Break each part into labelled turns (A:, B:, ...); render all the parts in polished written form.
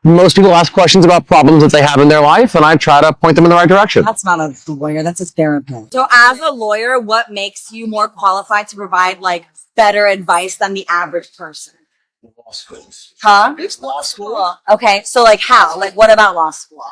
A: most people ask questions about problems that they have in their life, and I try to point them in the right direction.
B: That's not a lawyer. That's a therapist.
C: So as a lawyer, what makes you more qualified to provide like better advice than the average person?
D: Law schools.
C: Huh?
D: It's law school.
C: Okay. So like how? Like what about law school?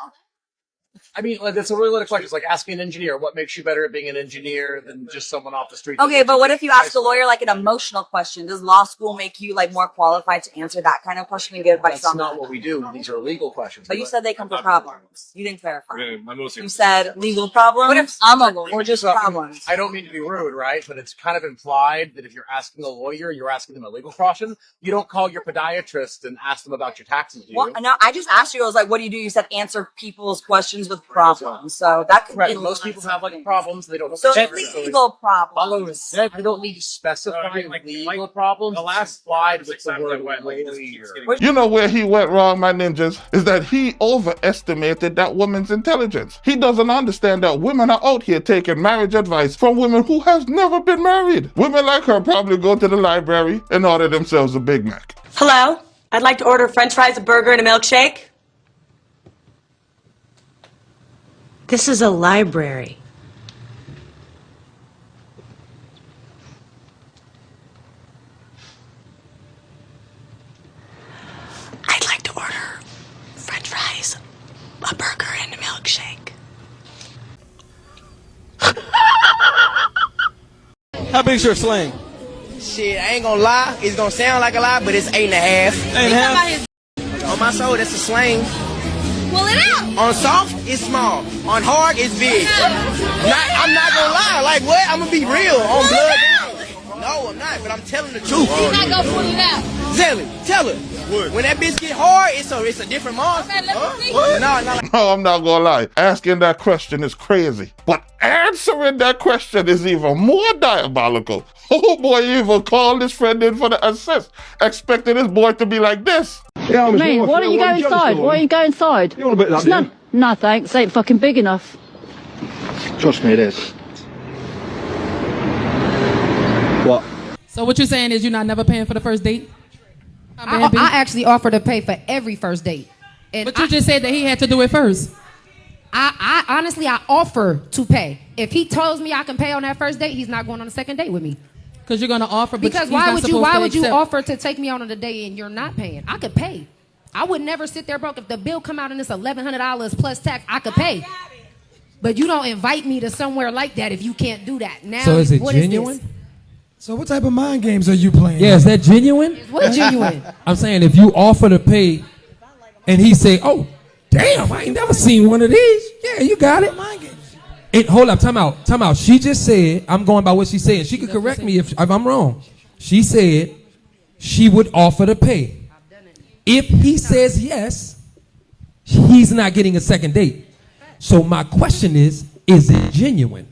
D: I mean, like, that's a really little question. It's like asking an engineer, what makes you better at being an engineer than just someone off the street?
C: Okay, but what if you ask a lawyer like an emotional question? Does law school make you like more qualified to answer that kind of question and give advice
D: That's
C: on
D: not
C: that?
D: what we do. These are legal questions.
C: But you said they come from problems. You didn't clarify.
E: Yeah,
C: You said legal problems.
B: What if I'm a lawyer?
C: Or just problems?
D: I don't mean to be rude, right? But it's kind of implied that if you're asking a lawyer, you're asking them a legal question. You don't call your podiatrist and ask them about your taxes, do you?
C: Well, no, I just asked you. I was like, "What do?" You said answer people's questions with problems. So that could
D: Right.
C: be
D: Most people have like problems. They don't know.
C: So legal problems.
D: I don't need to specify legal problems. The last slide with the word lawyer.
F: You know where he went wrong, my ninjas, is that he overestimated that woman's intelligence. He doesn't understand that women are out here taking marriage advice from women who has never been married. Women like her probably go to the library and order themselves a Big Mac.
G: Hello? I'd like to order french fries, a burger, and a milkshake. This is a library. I'd like to order french fries, a burger, and a milkshake.
H: How big's your sling?
I: Shit, I ain't gonna lie. It's gonna sound like a lie, but it's 8.5.
H: 8.5?
I: On my soul, that's a slang.
C: Pull it out.
I: On soft, it's small. On hard, it's big. I'm not gonna lie. Like what? I'm gonna be real. On blood. No, I'm not. But I'm telling the truth.
C: You're not gonna pull it out.
I: Tell her. When that bitch get hard, it's a different monster.
C: Okay, let me see.
F: No, I'm not gonna lie. Asking that question is crazy. But answering that question is even more diabolical. Oh boy, even called his friend in for the assist, expecting his boy to be like this.
J: Yeah, man, why don't you go inside? Why don't you go inside?
E: You want a bit of that?
J: No, thanks. Ain't fucking big enough.
E: Trust me, it is. What?
K: So what you're saying is you're not never paying for the first date?
L: I actually offer to pay for every first date. And
K: But you just said that he had to do it first.
L: I honestly, I offer to pay. If he tells me I can pay on that first date, he's not going on a second date with me.
K: Because you're going to offer, but
L: Because
K: he's
L: why
K: not
L: would
K: supposed
L: you
K: to accept.
L: offer to take me out on a date and you're not paying? I could pay. I would never sit there broke. If the bill come out and it's $1,100 plus tax, I could pay. But you don't invite me to somewhere like that if you can't do that. Now,
H: So is it
L: what
H: genuine?
L: Is this?
M: So what type of mind games are you playing?
H: Yeah, is that genuine?
L: What genuine?
H: I'm saying if you offer to pay and he say, oh, damn, I ain't never seen one of these. Yeah, you got it. Hold up, time out. She just said, I'm going by what she said. She could correct me if I'm wrong. She said she would offer to pay. If he says yes, he's not getting a second date. So my question is it genuine?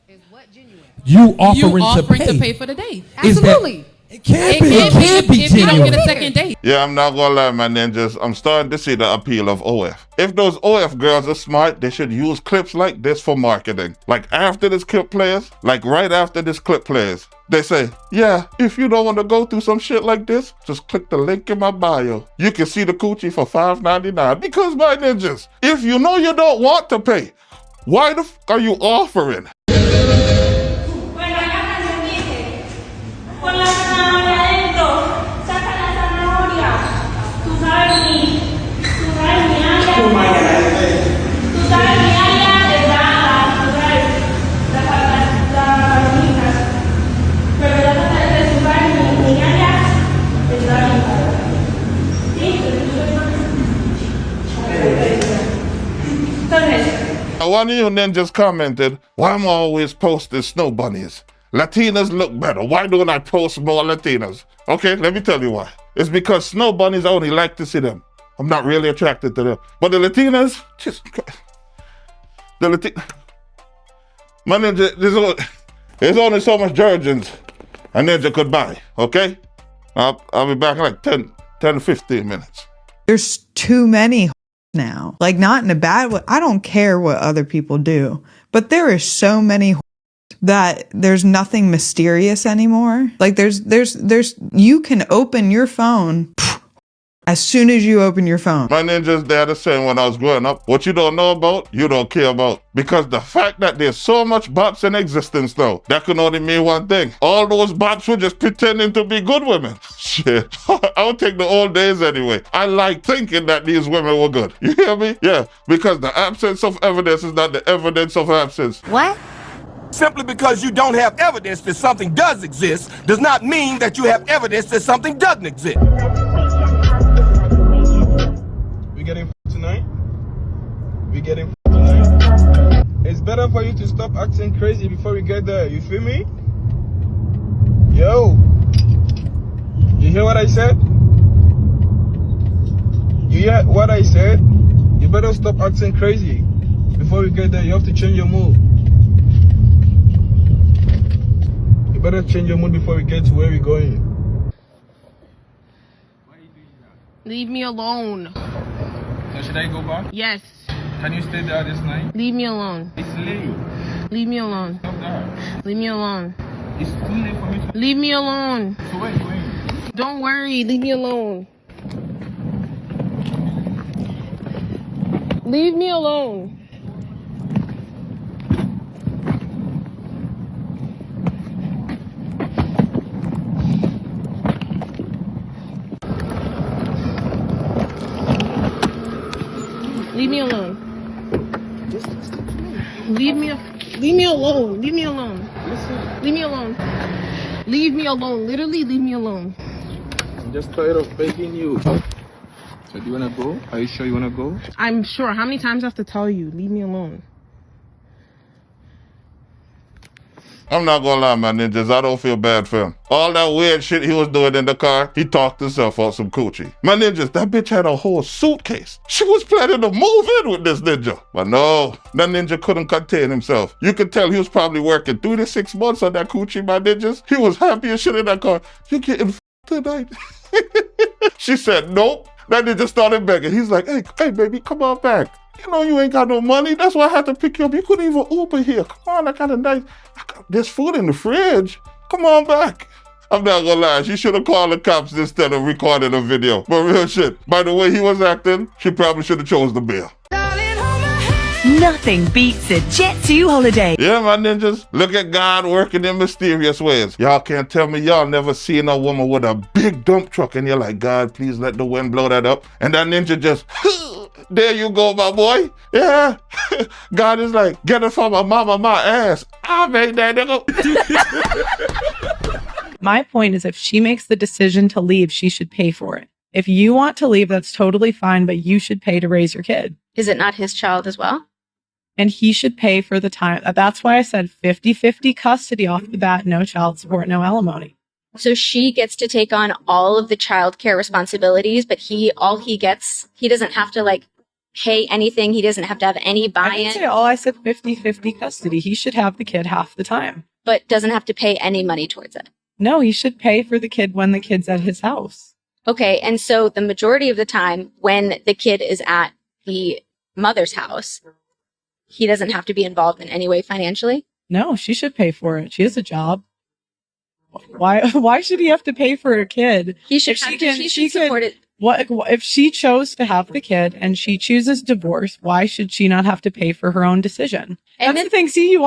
L: Is what genuine?
H: You offering
K: to pay for the date.
L: Absolutely.
H: It can't be
K: If you don't
H: genuine.
K: get a second date.
F: Yeah, I'm not gonna lie, my ninjas. I'm starting to see the appeal of OF. If those OF girls are smart, they should use clips like this for marketing. Like after this clip plays, right after this clip plays, they say, yeah, if you don't want to go through some shit like this, just click the link in my bio. You can see the coochie for $5.99. Because my ninjas, if you know you don't want to pay, why the f are you offering? One of you ninjas commented, why am I always posting snow bunnies? Latinas look better. Why don't I post more Latinas? Okay, let me tell you why. It's because snow bunnies, I only like to see them. I'm not really attracted to them. But the Latinas, my ninja, there's only so much detergent a ninja could buy, okay? I'll be back in like 10 to 15 minutes.
N: There's too many now. Like, not in a bad way. I don't care what other people do, but there is so many that there's nothing mysterious anymore. Like there's you can open your phone as soon as you open your phone.
F: My Ninja's dad is saying when I was growing up, what you don't know about, you don't care about. Because the fact that there's so much bops in existence now, that can only mean one thing. All those bops were just pretending to be good women. Shit. I would take the old days anyway. I like thinking that these women were good. You hear me? Yeah, because the absence of evidence is not the evidence of absence.
I: What? Simply because you don't have evidence that something does exist does not mean that you have evidence that something doesn't exist.
O: We getting tonight? We getting tonight? It's better for you to stop acting crazy before we get there. You feel me? Yo. You hear what I said? You hear what I said? You better stop acting crazy before we get there. You have to change your mood. You better change your mood before we get to where we're going.
P: Leave me alone.
O: So should I go back?
P: Yes.
O: Can you stay there this night?
P: Leave me alone.
O: It's late.
P: Leave me alone.
O: Stop that.
P: Leave me alone.
O: It's too late for me to...
P: Leave me alone.
O: So where are you going?
P: Don't worry. Leave me alone. Leave me alone. Leave me alone. Leave me alone. Leave me alone. Leave me alone. Leave me alone. Literally, leave me alone.
O: I'm just tired of begging you. So do you wanna go? Are you sure you wanna go?
P: I'm sure. How many times I have to tell you? Leave me alone.
F: I'm not gonna lie, my Ninjas, I don't feel bad for him. All that weird shit he was doing in the car, he talked himself out some coochie. My Ninjas, that bitch had a whole suitcase. She was planning to move in with this ninja. But no, that ninja couldn't contain himself. You could tell he was probably working 3 to 6 months on that coochie, my Ninjas. He was happy as shit in that car. You getting tonight? She said, nope. That ninja started begging. He's like, hey, baby, come on back. You know you ain't got no money. That's why I had to pick you up. You couldn't even Uber here. Come on, I got there's food in the fridge. Come on back. I'm not gonna lie, she should have called the cops instead of recording a video. But real shit, by the way he was acting, she probably should have chose the bill.
Q: Nothing beats a Jet 2 holiday.
F: Yeah, my Ninjas, look at God working in mysterious ways. Y'all can't tell me y'all never seen a woman with a big dump truck and you're like, God, please let the wind blow that up. And that ninja just, there you go, my boy. Yeah. God is like, get it from my mama, my ass. I made that nigga.
R: My point is if she makes the decision to leave, she should pay for it. If you want to leave, that's totally fine, but you should pay to raise your kid.
S: Is it not his child as well?
R: And he should pay for the time. That's why I said 50-50 custody off the bat, no child support, no alimony.
S: So she gets to take on all of the childcare responsibilities, but he doesn't have to pay anything. He doesn't have to have any buy-in.
R: I didn't say all. I said 50-50 custody. He should have the kid half the time.
S: But doesn't have to pay any money towards it.
R: No, he should pay for the kid when the kid's at his house.
S: Okay, and so the majority of the time when the kid is at the mother's house, he doesn't have to be involved in any way financially?
R: No, she should pay for it. She has a job. Why should he have to pay for a kid?
S: He should support it.
R: What if she chose to have the kid and she chooses divorce? Why should she not have to pay for her own decision? And that's the thing. See,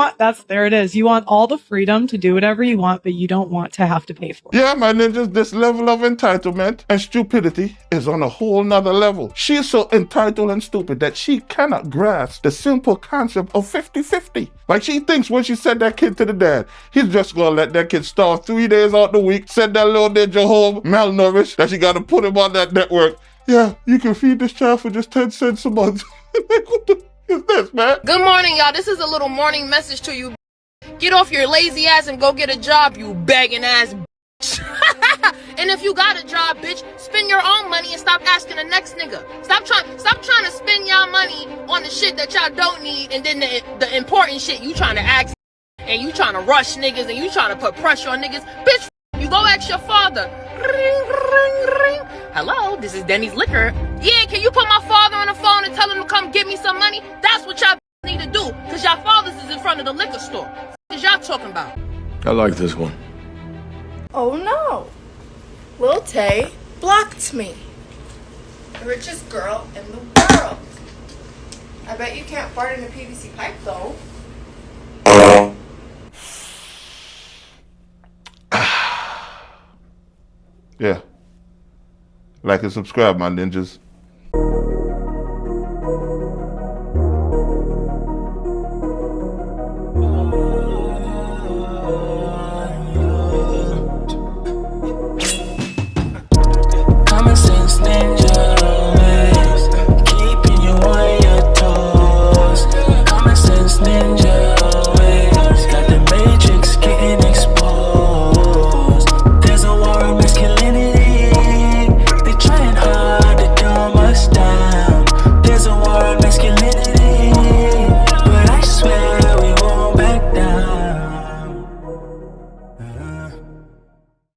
R: there it is. You want all the freedom to do whatever you want, but you don't want to have to pay for it.
F: Yeah, my Ninjas, this level of entitlement and stupidity is on a whole nother level. She's so entitled and stupid that she cannot grasp the simple concept of 50-50. Like she thinks when she sent that kid to the dad, he's just gonna let that kid starve 3 days out the week, send that little ninja home malnourished, that she gotta put him on that network. Yeah, you can feed this child for just 10 cents a month. What the is this, man?
P: Good morning, y'all. This is a little morning message to you. Get off your lazy ass and go get a job, you begging ass bitch. And if you got a job, bitch, spend your own money and stop asking the next nigga. Stop trying to spend y'all money on the shit that y'all don't need, and then the important shit you trying to ask, and you trying to rush niggas, and you trying to put pressure on niggas. Bitch, you go ask your father. Ring, ring, ring. Hello, this is Denny's Liquor. Yeah, can you put my father on the phone and tell him to come give me some money? That's what y'all need to do, because y'all fathers is in front of the liquor store. What is y'all talking about?
E: I like this one.
P: Oh no. Lil Tay blocked me.
T: The richest girl in the world. I bet you can't fart in a PVC pipe though.
F: Yeah. Like and subscribe, my ninjas.